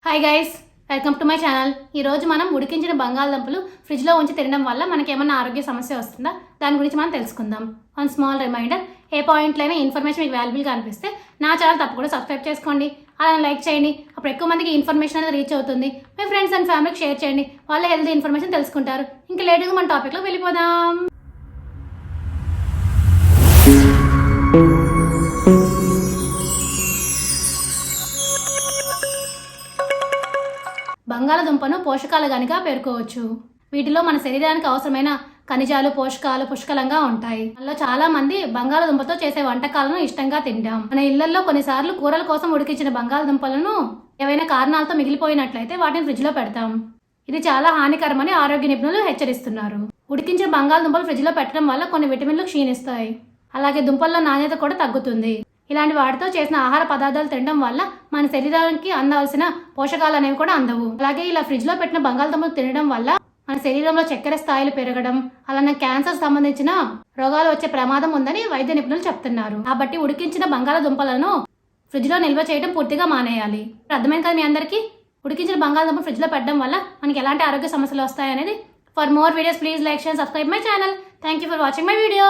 Hi guys, welcome to my channel. ఈరోజు మనం ఉడికించిన బంగాళదుంపలు ఫ్రిడ్జ్లో ఉంచి తినడం వల్ల మనకి ఏమన్నా ఆరోగ్య సమస్య వస్తుందా దాని గురించి మనం తెలుసుకుందాం. వన్ స్మాల్ రిమైండర్, ఏ పాయింట్లైనా ఇన్ఫర్మేషన్ మీకు వాల్యుబుల్గా అనిపిస్తే నా ఛానల్ తప్పకుండా సబ్స్క్రైబ్ చేసుకోండి, అలానే లైక్ చేయండి. అప్పుడు ఎక్కువ మందికి ఇన్ఫర్మేషన్ అనేది రీచ్ అవుతుంది. మీ ఫ్రెండ్స్ అండ్ ఫ్యామిలీకి షేర్ చేయండి, వాళ్ళ హెల్తీ ఇన్ఫర్మేషన్ తెలుసుకుంటారు. ఇంకా లేటుగా మన టాపిక్లో వెళ్ళిపోదాం. బంగాళదుంపను పోషకాల గనిగా పేర్కోవచ్చు. వీటిలో మన శరీరానికి అవసరమైన ఖనిజాలు, పోషకాలు పుష్కలంగా ఉంటాయి. అందులో చాలా మంది బంగాళదుంపతో చేసే వంటకాలను ఇష్టంగా తింటాం. మన ఇళ్లలో కొన్నిసార్లు కూరల కోసం ఉడికించిన బంగాళదుంపలను ఏవైనా కారణాలతో మిగిలిపోయినట్లయితే వాటిని ఫ్రిడ్జ్ లో పెడతాం. ఇది చాలా హానికరమని ఆరోగ్య నిపుణులు హెచ్చరిస్తున్నారు. ఉడికించిన బంగాళదుంపలు ఫ్రిడ్జ్ లో పెట్టడం వల్ల కొన్ని విటమిన్లు క్షీణిస్తాయి. అలాగే దుంపల్లో నాణ్యత కూడా తగ్గుతుంది. ఇలాంటి వాటితో చేసిన ఆహార పదార్థాలు తినడం వల్ల మన శరీరానికి అందాల్సిన పోషకాలు అనేవి కూడా అందవు. అలాగే ఇలా ఫ్రిడ్జ్ లో పెట్టిన బంగాళదుంపలు తినడం వల్ల మన శరీరంలో చక్కెర స్థాయిలు పెరగడం, అలానే క్యాన్సర్ సంబంధించిన రోగాలు వచ్చే ప్రమాదం ఉందని వైద్య నిపుణులు చెప్తున్నారు. కాబట్టి ఉడికించిన బంగాళదుంపలను ఫ్రిడ్జ్ లో నిల్వ చేయడం పూర్తిగా మానేయాలి. అర్థమైంది కదా మీ అందరికీ? ఉడికించిన బంగాళదుంపలు ఫ్రిడ్జ్ లో పెట్టడం వల్ల మనకి ఎలాంటి ఆరోగ్య సమస్యలు వస్తాయి అనేది. For more videos please like, share, subscribe my channel. Thank you for watching my video.